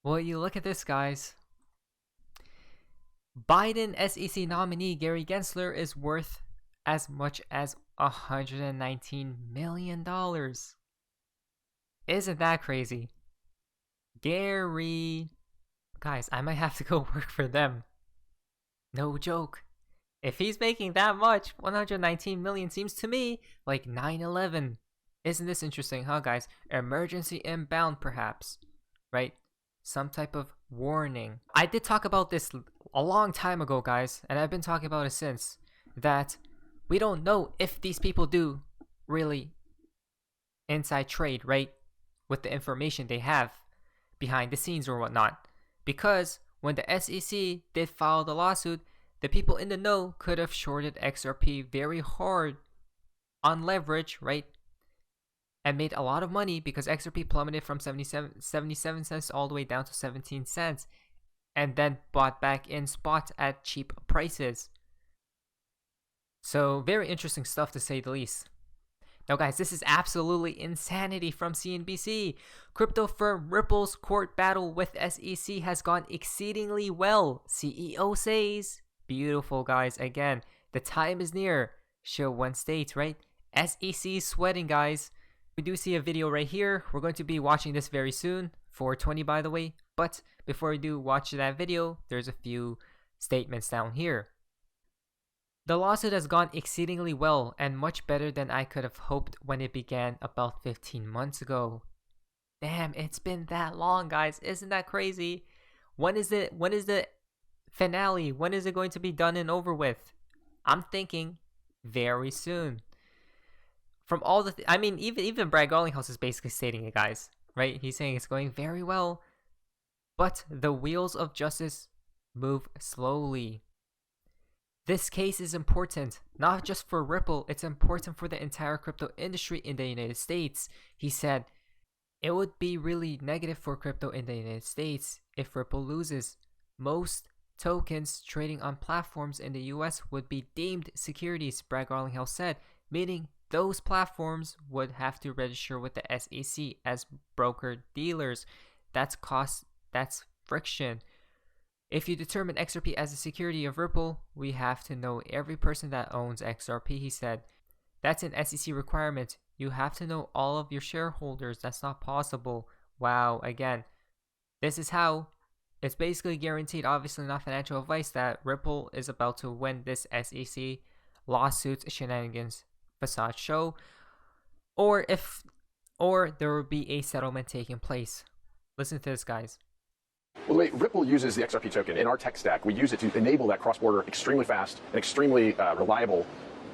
Well, you look at this, guys. Biden SEC nominee Gary Gensler is worth as much as $119 million. Isn't that crazy? Gary. Guys, I might have to go work for them. No joke. If he's making that much, 119 million seems to me like 9/11. Isn't this interesting, huh, guys? Emergency inbound, perhaps, right? Some type of warning. I did talk about this a long time ago, guys, and I've been talking about it since, that we don't know if these people do really inside trade, right? With the information they have behind the scenes or whatnot. Because when the SEC did file the lawsuit, the people in the know could have shorted XRP very hard on leverage, right? And made a lot of money because XRP plummeted from 77 cents all the way down to 17 cents. And then bought back in spot at cheap prices. So very interesting stuff, to say the least. Now, guys, this is absolutely insanity from CNBC. Crypto firm Ripple's court battle with SEC has gone exceedingly well, CEO says. Beautiful, guys. Again, the time is near. Show one state, right? SEC sweating, guys. We do see a video right here. We're going to be watching this very soon. 420, by the way. But before we do watch that video, there's a few statements down here. The lawsuit has gone exceedingly well and much better than I could have hoped when it began about 15 months ago. Damn, it's been that long, guys. Isn't that crazy? When is the finale? When is it going to be done and over with? I'm thinking very soon. From all the I mean, even Brad Garlinghouse is basically stating it, guys, right? He's saying it's going very well, but the wheels of justice move slowly. This case is important, not just for Ripple, it's important for the entire crypto industry in the United States. He said, it would be really negative for crypto in the United States if Ripple loses. Most tokens trading on platforms in the US would be deemed securities, Brad Garlinghouse said, meaning those platforms would have to register with the SEC as broker-dealers. That's cost, that's friction. If you determine XRP as a security of Ripple, we have to know every person that owns XRP, he said. That's an SEC requirement. You have to know all of your shareholders. That's not possible. Wow, again, this is how it's basically guaranteed, obviously not financial advice, that Ripple is about to win this SEC lawsuits, shenanigans, facade show, or there will be a settlement taking place. Listen to this, guys. Well, the way Ripple uses the XRP token in our tech stack, we use it to enable that cross-border, extremely fast and extremely reliable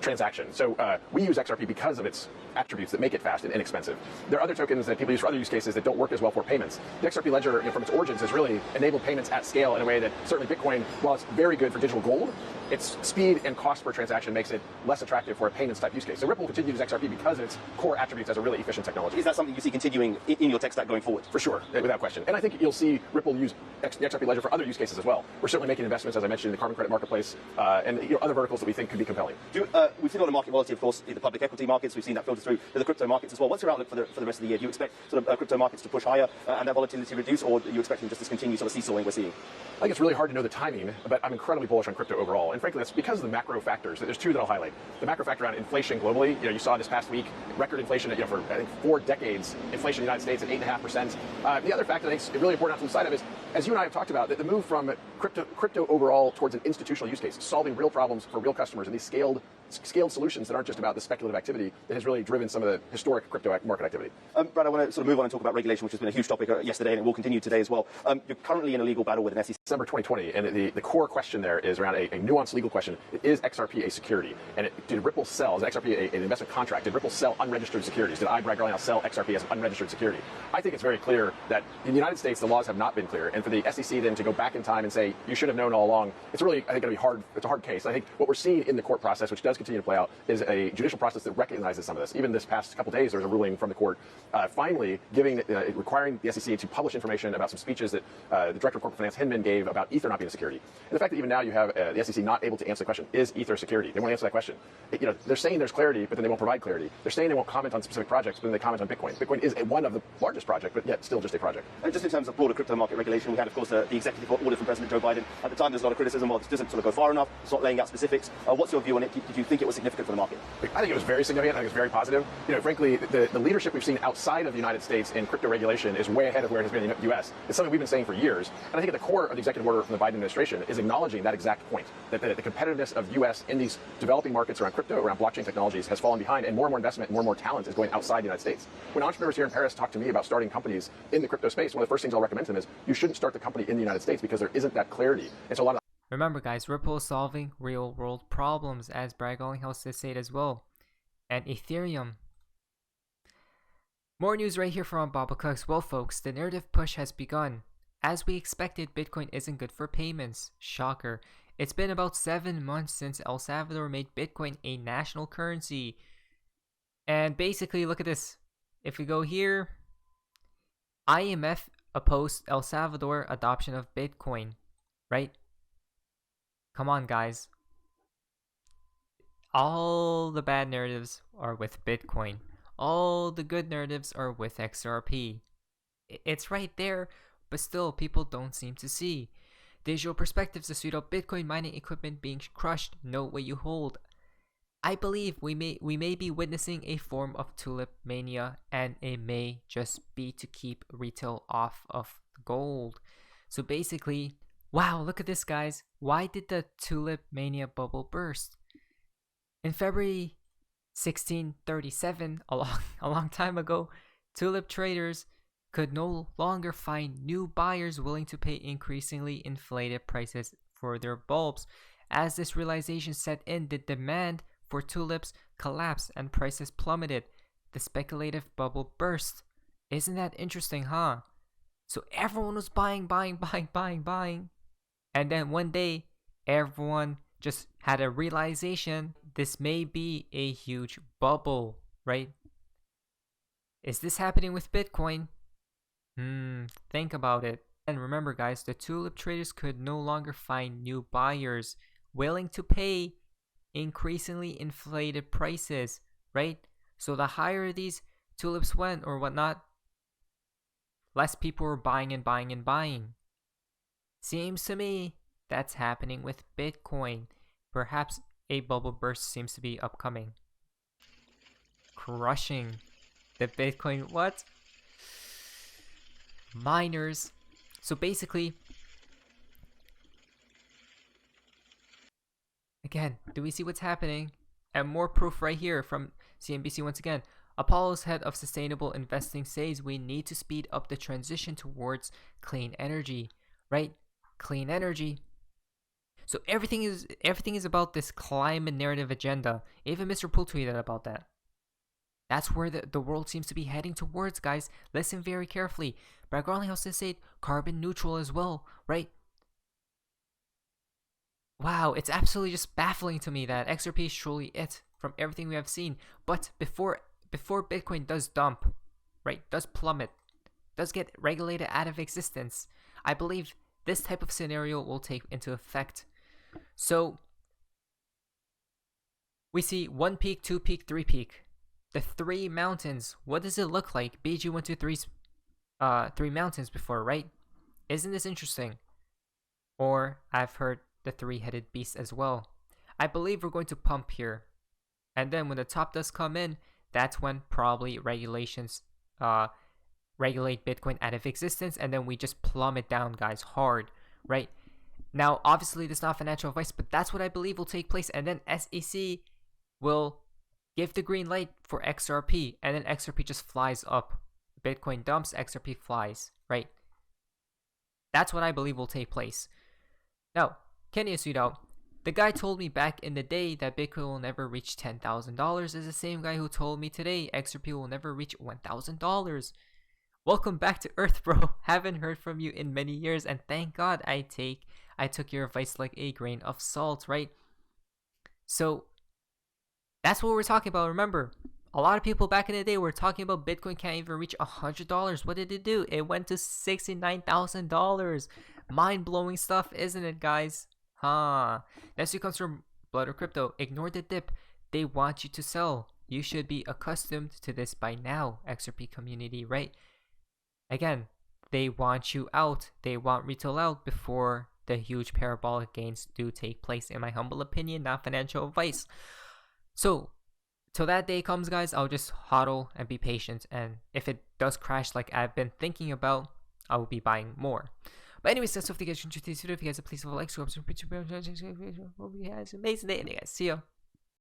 transaction. So we use XRP because of its attributes that make it fast and inexpensive. There are other tokens that people use for other use cases that don't work as well for payments. The XRP ledger, from its origins, has really enabled payments at scale in a way that certainly Bitcoin, while it's very good for digital gold, its speed and cost per transaction makes it less attractive for a payments type use case. So Ripple will continue to use XRP because of its core attributes as a really efficient technology. Is that something you see continuing in your tech stack going forward? For sure, without question. And I think you'll see Ripple use the XRP ledger for other use cases as well. We're certainly making investments, as I mentioned, in the carbon credit marketplace and other verticals that we think could be compelling. We've seen a lot of market volatility, of course, in the public equity markets. We've seen that filter through to the crypto markets as well. What's your outlook for the rest of the year? Do you expect sort of crypto markets to push higher and that volatility reduce, or are you expecting just this continued sort of seesawing we're seeing? I think it's really hard to know the timing, but I'm incredibly bullish on crypto overall. And frankly, that's because of the macro factors. There's two that I'll highlight. The macro factor around inflation globally. You saw this past week, record inflation, for I think 4 decades, inflation in the United States at 8.5%. The other factor I think is really important not to lose sight of is, as you and I have talked about, that the move from crypto overall towards an institutional use case, solving real problems for real customers, and these scaled solutions that aren't just about the speculative activity that has really driven some of the historic crypto market activity. Brad, I want to sort of move on and talk about regulation, which has been a huge topic yesterday, and it will continue today as well. You're currently in a legal battle with an SEC. December 2020, and the core question there is around a nuanced legal question. Is XRP a security? And did Ripple sell, is XRP an investment contract? Did Ripple sell unregistered securities? Did I, Brad Garlinghouse, sell XRP as an unregistered security? I think it's very clear that in the United States, the laws have not been clear. And for the SEC then to go back in time and say, you should have known all along, it's really, I think, going to be hard. It's a hard case. I think what we're seeing in the court process, which does continue to play out is a judicial process that recognizes some of this. Even this past couple days, there was a ruling from the court finally requiring the SEC to publish information about some speeches that the Director of Corporate Finance, Hinman, gave about Ether not being a security. And the fact that even now you have the SEC not able to answer the question, is Ether a security? They won't answer that question. They're saying there's clarity, but then they won't provide clarity. They're saying they won't comment on specific projects, but then they comment on Bitcoin. Bitcoin is one of the largest projects, but yet still just a project. And just in terms of broader crypto market regulation, we had, of course, the executive order from President Joe Biden. At the time, there's a lot of criticism. Well, it doesn't sort of go far enough. It's not laying out specifics. What's your view on it? Did you think it was significant for the market? I think it was very significant. I think it's very positive. Frankly, the leadership we've seen outside of the United States in crypto regulation is way ahead of where it has been in the U.S. It's something we've been saying for years. And I think at the core of the executive order from the Biden administration is acknowledging that exact point, that the competitiveness of U.S. in these developing markets around crypto, around blockchain technologies has fallen behind, and more investment, more talent is going outside the United States. When entrepreneurs here in Paris talk to me about starting companies in the crypto space, one of the first things I'll recommend to them is you shouldn't start the company in the United States because there isn't that clarity. And so a lot of Remember, guys, Ripple is solving real-world problems, as Brad Garlinghouse has said as well. And Ethereum. More news right here from Bob Cox. Well, folks, the narrative push has begun. As we expected, Bitcoin isn't good for payments. Shocker. It's been about 7 months since El Salvador made Bitcoin a national currency. And basically, look at this. If we go here, IMF opposed El Salvador adoption of Bitcoin, right? Come on, guys. All the bad narratives are with Bitcoin. All the good narratives are with XRP. It's right there, but still people don't seem to see. Digital perspectives, the suite of Bitcoin mining equipment being crushed, note what you hold. I believe we may be witnessing a form of tulip mania, and it may just be to keep retail off of gold. So basically, wow, look at this, guys. Why did the tulip mania bubble burst? In February 1637, a long time ago, tulip traders could no longer find new buyers willing to pay increasingly inflated prices for their bulbs. As this realization set in, the demand for tulips collapsed and prices plummeted. The speculative bubble burst. Isn't that interesting, huh? So everyone was buying. And then one day, everyone just had a realization this may be a huge bubble, right? Is this happening with Bitcoin? Think about it. And remember, guys, the tulip traders could no longer find new buyers willing to pay increasingly inflated prices, right? So the higher these tulips went or whatnot, less people were buying. Seems to me that's happening with Bitcoin. Perhaps a bubble burst seems to be upcoming. Crushing the Bitcoin, what? Miners. So basically, again, do we see what's happening? And more proof right here from CNBC once again. Apollo's head of sustainable investing says we need to speed up the transition towards clean energy, right? Clean energy. So everything is about this climate narrative agenda. Even Mr. Poole tweeted about that. That's where the world seems to be heading towards, guys. Listen very carefully. Brad Garlinghouse has said carbon neutral as well, right? Wow, it's absolutely just baffling to me that XRP is truly it from everything we have seen. But before Bitcoin does dump, right, does plummet, does get regulated out of existence, I believe this type of scenario will take into effect. So we see 1 peak, 2 peak, 3 peak. The 3 mountains, what does it look like? BG went to 3 mountains before, right? Isn't this interesting? Or I've heard the 3-headed beast as well. I believe we're going to pump here. And then when the top does come in, that's when probably regulations regulate Bitcoin out of existence, and then we just plummet down, guys, hard, right? Now, obviously, this is not financial advice, but that's what I believe will take place. And then SEC will give the green light for XRP, and then XRP just flies up. Bitcoin dumps, XRP flies, right? That's what I believe will take place. Now, Kenya Sudao, the guy told me back in the day that Bitcoin will never reach $10,000 is the same guy who told me today XRP will never reach $1,000. Welcome back to Earth, bro. Haven't heard from you in many years, and thank God I took your advice like a grain of salt, right? So That's what we're talking about. Remember, a lot of people back in the day were talking about Bitcoin can't even reach $100. What did it do? It went to $69,000. Mind-blowing stuff, isn't it, guys? Next week comes from Blood or Crypto. Ignore the dip. They want you to sell. You should be accustomed to this by now, XRP community, right? Again, they want you out. They want retail out before the huge parabolic gains do take place, in my humble opinion, not financial advice. So, till that day comes, guys, I'll just hodl and be patient. And if it does crash like I've been thinking about, I will be buying more. But anyways, that's all. If you guys enjoyed this video, if you guys please leave a like, subscribe, hope you guys have an amazing day, and you guys see ya.